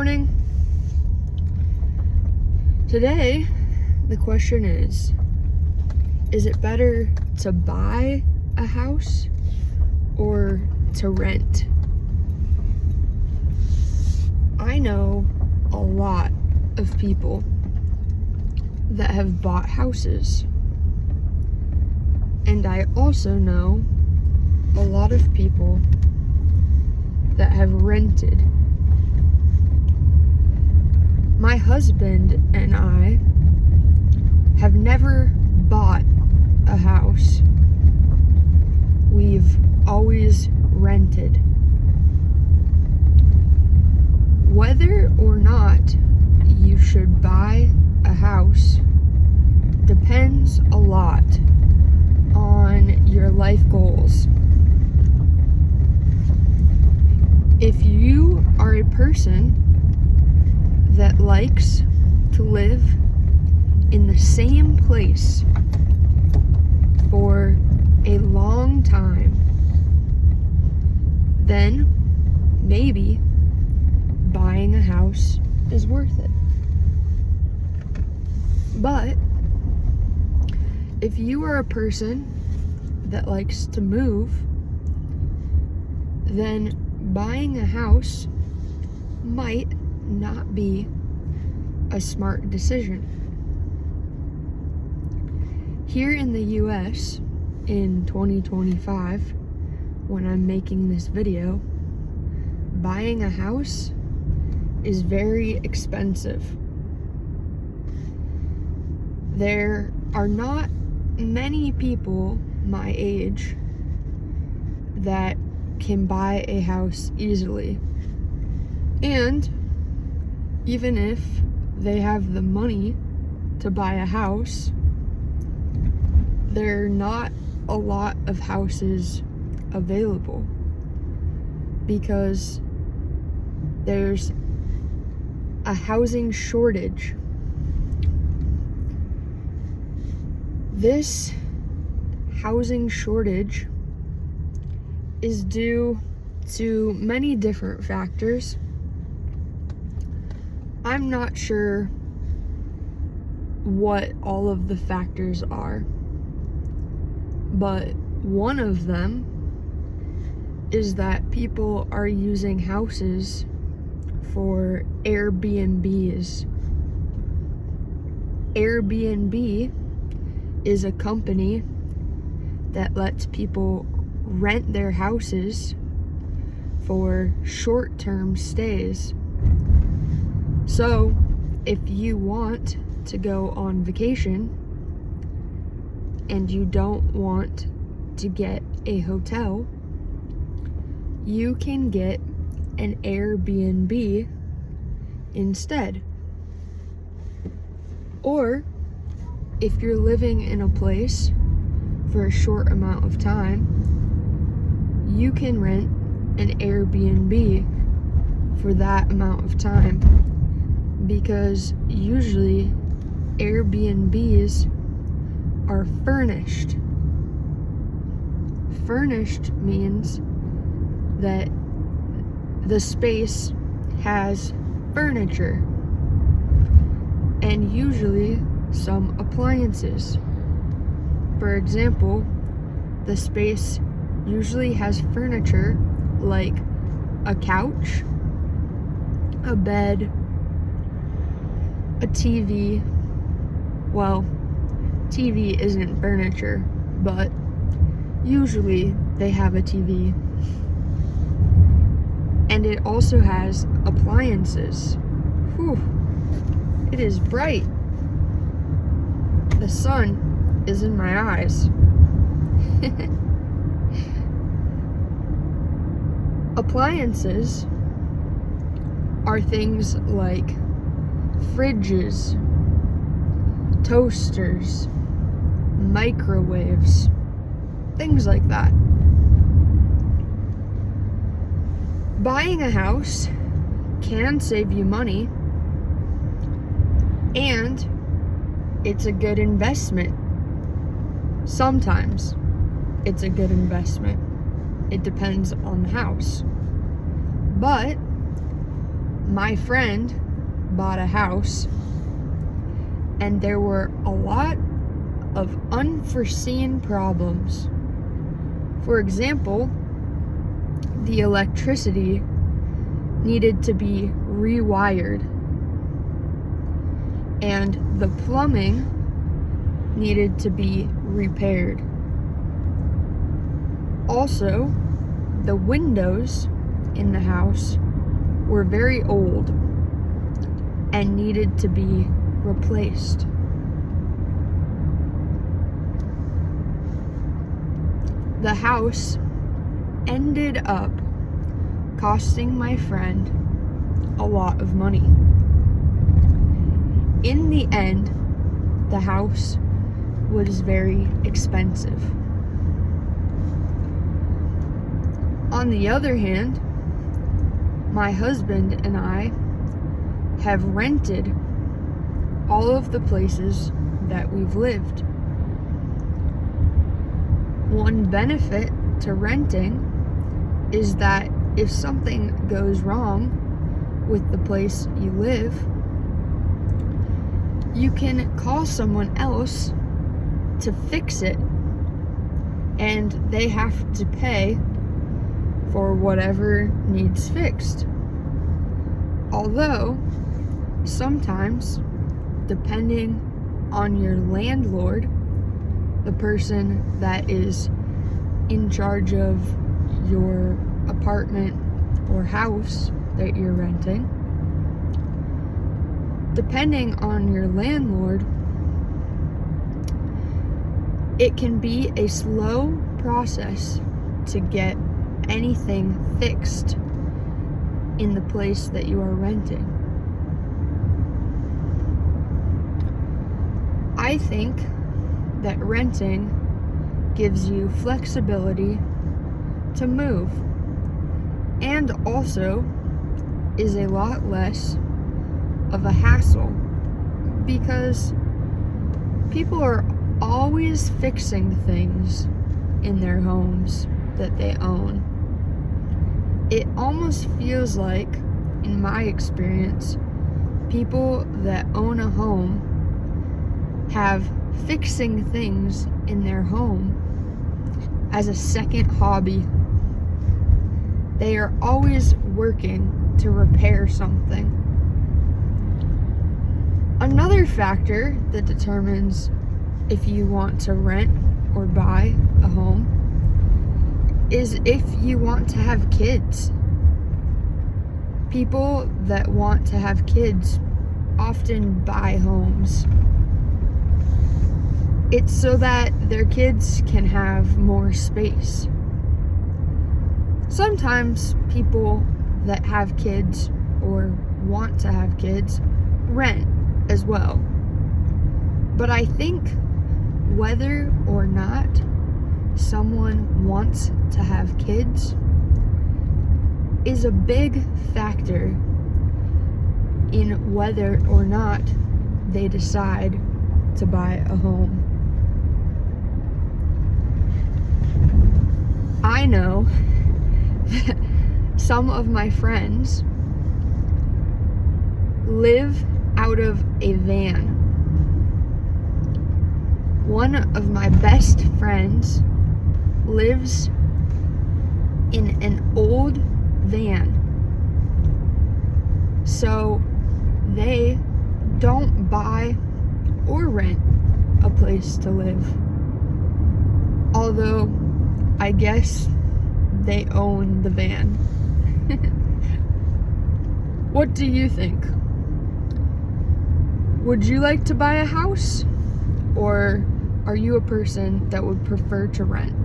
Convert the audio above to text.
morning. Today, the question is it better to buy a house or to rent? I know a lot of people that have bought houses. And I also know a lot of people that have rented. My husband and I have never bought a house. We've always rented. Whether or not you should buy a house depends a lot on your life goals. If you are a person that likes to live in the same place for a long time, then maybe buying a house is worth it. But if you are a person that likes to move, then buying a house might not be a smart decision. Here in the US in 2025, when I'm making this video, buying a house is very expensive. There are not many people my age that can buy a house easily. And even if they have the money to buy a house, there are not a lot of houses available because there's a housing shortage. This housing shortage is due to many different factors. I'm not sure what all of the factors are, but one of them is that people are using houses for Airbnbs. Airbnb is a company that lets people rent their houses for short-term stays. So, if you want to go on vacation and you don't want to get a hotel, you can get an Airbnb instead. Or, if you're living in a place for a short amount of time, you can rent an Airbnb for that amount of time, because usually Airbnbs are furnished. Furnished means that the space has furniture and usually some appliances. For example, the space usually has furniture like a couch, a bed, a TV. Well, TV isn't furniture, but usually they have a TV. And it also has appliances. Whew, it is bright. The sun is in my eyes. Appliances are things like fridges, toasters, microwaves, things like that. Buying a house can save you money, and it's a good investment. Sometimes it's a good investment. It depends on the house. But my friend bought a house, and there were a lot of unforeseen problems. For example, the electricity needed to be rewired, and the plumbing needed to be repaired. Also, the windows in the house were very old and needed to be replaced. The house ended up costing my friend a lot of money. In the end, the house was very expensive. On the other hand, my husband and I have rented all of the places that we've lived. One benefit to renting is that if something goes wrong with the place you live, you can call someone else to fix it, and they have to pay for whatever needs fixed. Although, sometimes, depending on your landlord, the person that is in charge of your apartment or house that you're renting, depending on your landlord, it can be a slow process to get anything fixed in the place that you are renting. I think that renting gives you flexibility to move, and also is a lot less of a hassle, because people are always fixing things in their homes that they own. It almost feels like, in my experience, people that own a home have fixing things in their home as a second hobby. They are always working to repair something. Another factor that determines if you want to rent or buy a home is if you want to have kids. People that want to have kids often buy homes. It's so that their kids can have more space. Sometimes people that have kids or want to have kids rent as well. But I think whether or not someone wants to have kids is a big factor in whether or not they decide to buy a home. I know that some of my friends live out of a van. One of my best friends lives in an old van, so they don't buy or rent a place to live. Although, I guess they own the van. What do you think? Would you like to buy a house? Or are you a person that would prefer to rent?